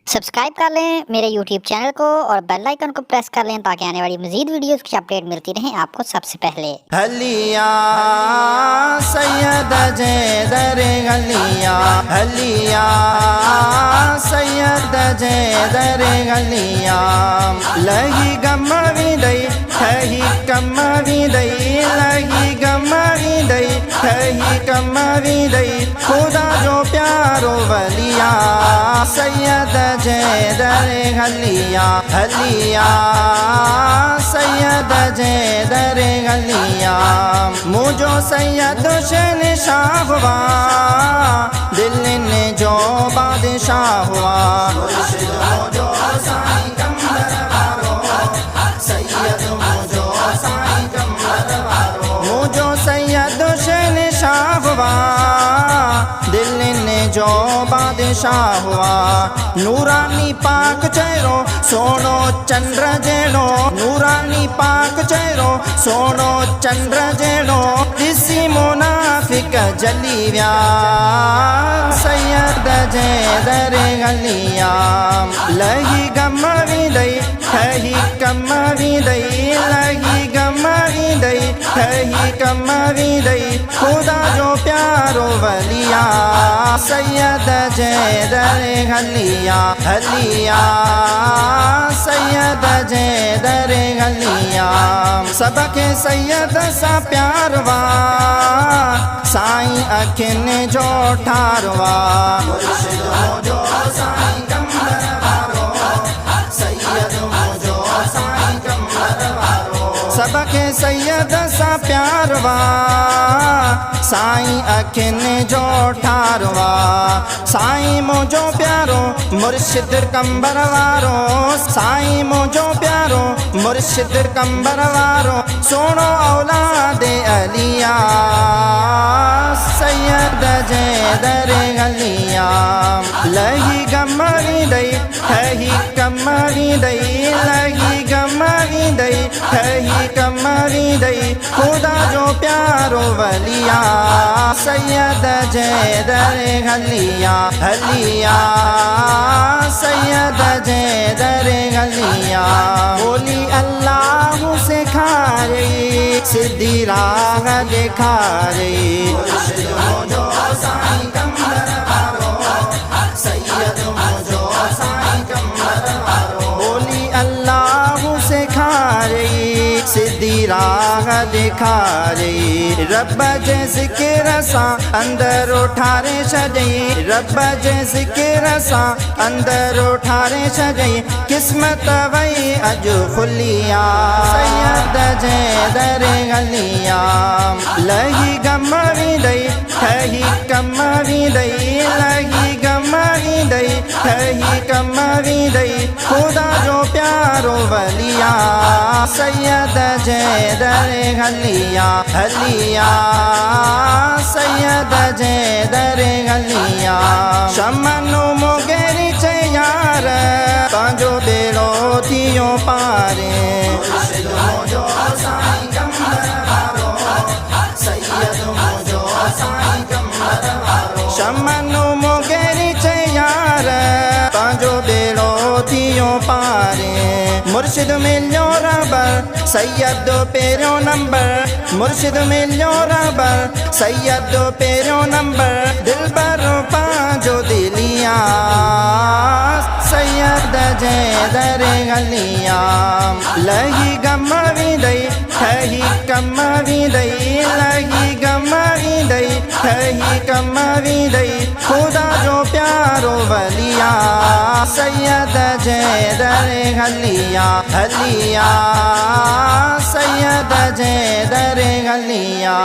Subscribe कर लें मेरे यूट्यूब चैनल को और बेल आइकन को प्रेस कर लें ताकि आने वाली मजीद वीडियोस की अपडेट मिलती रहें आपको सबसे पहले। हलिया सैयद जैदर गलिया, हलिया सैयद जैदर गलिया, लही गमवी दई थही कमवी दई, लही गमवी दई थही कमवी दई, खुदा जो प्यारो वलिया सैयद जैदर गलिया, हलिया सैयद जैदर गलिया, मुझो सैयद हुसैन शाह हुआ, दिल ने जो बादशाह हुआ, मुझो साईं कमर वारो, सैयद मुझो साईं कमर वारो, मुझो सैयद हुसैन शाह हुआ, दिल ने जो बादशाह हुआ, नूरानी पाक चेहरो सोनो चंद्र जेड़ो, नूरानी पाक चेहरो सोनो चंद्र जेड़ो, किसी मुनाफिक जली व्या सैयद जैदर गलिया, लही गमवी दई थही कमवी दई, लही गमवी दई थही कमवी दई, खुदा जो प्यारो वलिया सैयद जैदर गलिया, हलिया सैयद जैदर गलिया, सबके सैयद सा प्यारवा साईं अखिन जो ठारवा, मुर्शिद मुझो साईं कमर वारो, सैयद मुझो साईं कमर वारो, सबके सैयद सा प्यारवा साईं अखिन जो ठारवा, साईं मुझो प्यारो मुर्शिद कंबर वारो, साईं मुझो प्यारो मुर्शिद कंबर वारो, सोनो औलाद अलिया सैयद जैदर गलिया, लही गमवी दई थही कमवी दई, लही गमवी दई थही कमवी दई, खुदा जो प्यारो वलिया सैयद जैदर गलिया, हलिया सैयद जैदर गलिया, बोली अल्लाह से खारे सीधी राह दिखा रही, मुर्शिद मुझो साईं कमर वारो, सैयद मुझो साईं कमर वारो, बोली अल्लाह से खारे सीधी राह दिखा रही, रब जे ज़िक्र सां अंदर उठारे छॾई, रब जे ज़िक्र सां अंदर उठारे छॾई, किस्मत वई अॼु खुलिया सैयद जैदर गलिया, लही गमवी दई थही कमवी दई, लही गमवी दई थही कमवी दई, खुदा जो प्यारो वलिया सैयद जैदर गलिया, हलिया सैयद जैदर गलिया, शमनु मोगेरी चे यार पंहिंजो बेड़ो थियो पारे, मुर्शिद मुझो साईं कमर वारो, सैयद मुझो साईं कमर वारो, शमनु मोगेरी चे यार पंहिंजो बेड़ो थियो पारे, मुर्शिद मिलियो रबर सैयद पहिरियों नंबर, मुर्शिद मिलियो रबर सैयद पहिरियों नंबर, दिलबर पंहिंजो दिलिया सैयद जैदर गलिया, लही गमवी दई थही कमवी दई, लही गमवी दई थही कमवी दई, खुदा जो प्यारो वलिया सैयद जैदर गलिया, हलिया सैयद जैदर गलिया।